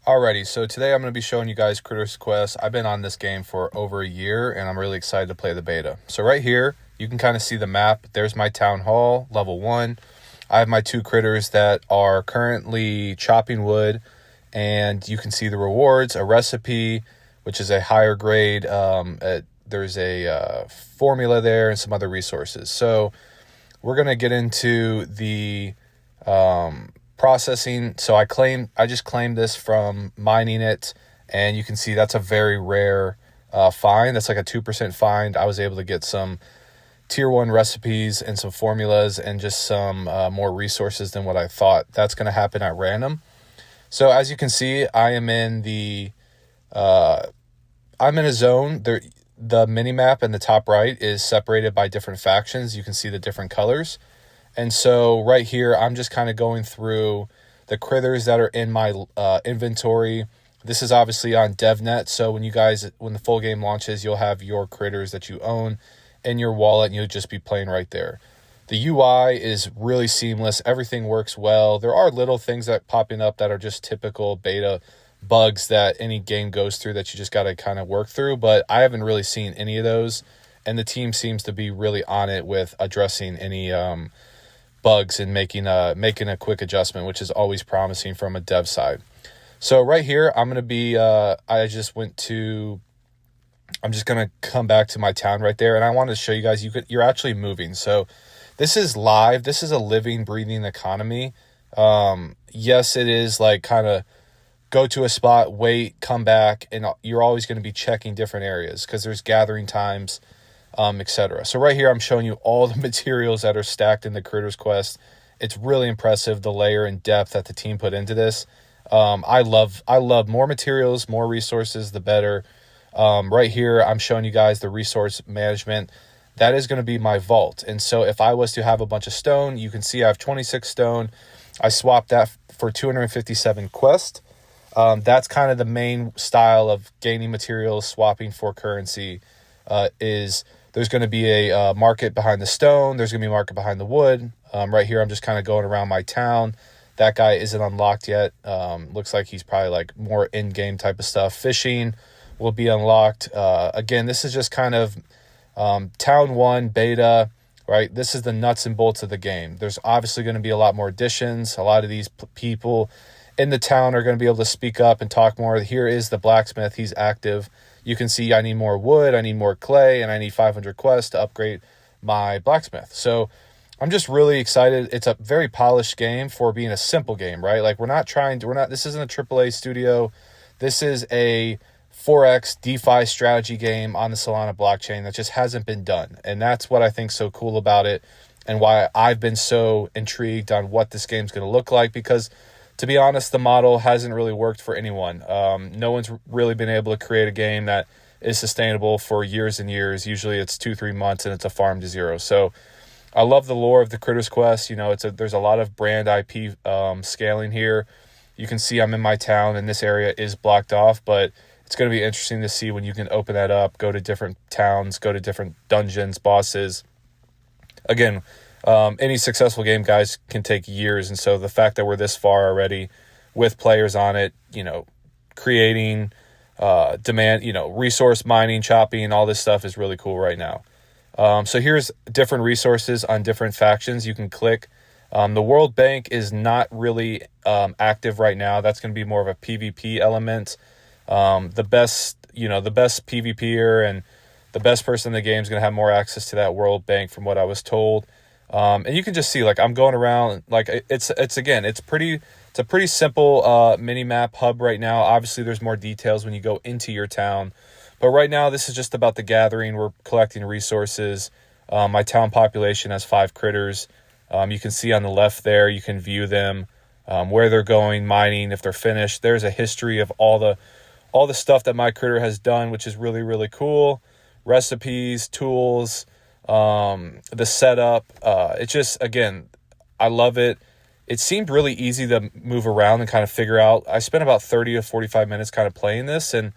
Alrighty, so today I'm going to be showing you guys Critters Quest. I've been on this game for over a year, and I'm really excited to play the beta. So right here, you can kind of see the map. There's my town hall, level 1. I have my 2 critters that are currently chopping wood, and you can see the rewards, a recipe, which is a higher grade. There's a formula there and some other resources. So we're going to get into the processing. So I just claimed this from mining it, and you can see that's a very rare find. That's like a 2% find. I was able to get some tier 1 recipes and some formulas and just some more resources than what I thought. That's going to happen at random. So as you can see, I am in I'm in a zone. The mini map in the top right is separated by different factions. You can see the different colors. And so right here, I'm just kind of going through the critters that are in my inventory. This is obviously on DevNet. So when the full game launches, you'll have your critters that you own in your wallet, and you'll just be playing right there. The UI is really seamless. Everything works well. There are little things that popping up that are just typical beta bugs that any game goes through that you just got to kind of work through. But I haven't really seen any of those. And the team seems to be really on it with addressing any bugs and making a quick adjustment, which is always promising from a dev side. So right here, I'm going to be, I'm just going to come back to my town right there. And I wanted to show you guys, you're actually moving. So this is live. This is a living, breathing economy. Yes, it is like kind of go to a spot, wait, come back, and you're always going to be checking different areas because there's gathering times, etc. So right here, I'm showing you all the materials that are stacked in the Critters Quest. It's really impressive, the layer and depth that the team put into this. I love more materials, more resources, the better. Right here, I'm showing you guys the resource management. That is going to be my vault. And so if I was to have a bunch of stone, you can see I have 26 stone. I swapped that for 257 quest. That's kind of the main style of gaining materials, swapping for currency, is there's going to be a market behind the stone. There's going to be a market behind the wood. Right here, I'm just kind of going around my town. That guy isn't unlocked yet. Looks like he's probably like more in-game type of stuff. Fishing will be unlocked. Again, this is just kind of Town 1 beta, right? This is the nuts and bolts of the game. There's obviously going to be a lot more additions. A lot of these people in the town are going to be able to speak up and talk more. Here is the blacksmith. He's active. You can see I need more wood, I need more clay, and I need 500 quests to upgrade my blacksmith. So I'm just really excited. It's a very polished game for being a simple game, right? Like this isn't a AAA studio. This is a 4X DeFi strategy game on the Solana blockchain that just hasn't been done. And that's what I think so cool about it and why I've been so intrigued on what this game's going to look like, because to be honest, the model hasn't really worked for anyone. No one's really been able to create a game that is sustainable for years and years. Usually it's 2-3 months and it's a farm to zero. So I love the lore of the Critters Quest. You know, there's a lot of brand IP scaling here. You can see I'm in my town and this area is blocked off, but it's going to be interesting to see when you can open that up, go to different towns, go to different dungeons, bosses. Again, any successful game, guys, can take years. And so the fact that we're this far already with players on it, you know, creating demand, you know, resource mining, chopping, all this stuff is really cool right now. So here's different resources on different factions you can click. The World Bank is not really active right now. That's going to be more of a PvP element. The best PvPer and the best person in the game is going to have more access to that World Bank from what I was told. And you can just see, like, I'm going around, like, it's a pretty simple mini map hub right now. Obviously there's more details when you go into your town, but right now this is just about the gathering. We're collecting resources. My town population has 5 critters. You can see on the left there, you can view them, where they're going, mining, if they're finished. There's a history of all the stuff that my critter has done, which is really, really cool. Recipes, tools, the setup. It just, again, I love it. It seemed really easy to move around and kind of figure out. I spent about 30 to 45 minutes kind of playing this, and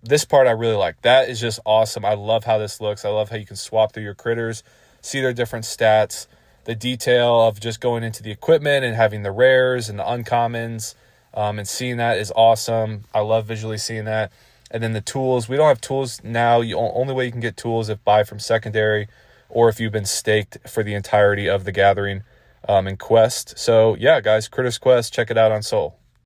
this part I really like. That is just awesome. I love how this looks. I love how you can swap through your critters, see their different stats, the detail of just going into the equipment and having the rares and the uncommons. And seeing that is awesome. I love visually seeing that. And then the tools, we don't have tools now. Only way you can get tools if buy from secondary, or if you've been staked for the entirety of the gathering in Quest. So yeah, guys, Critters Quest, check it out on Soul.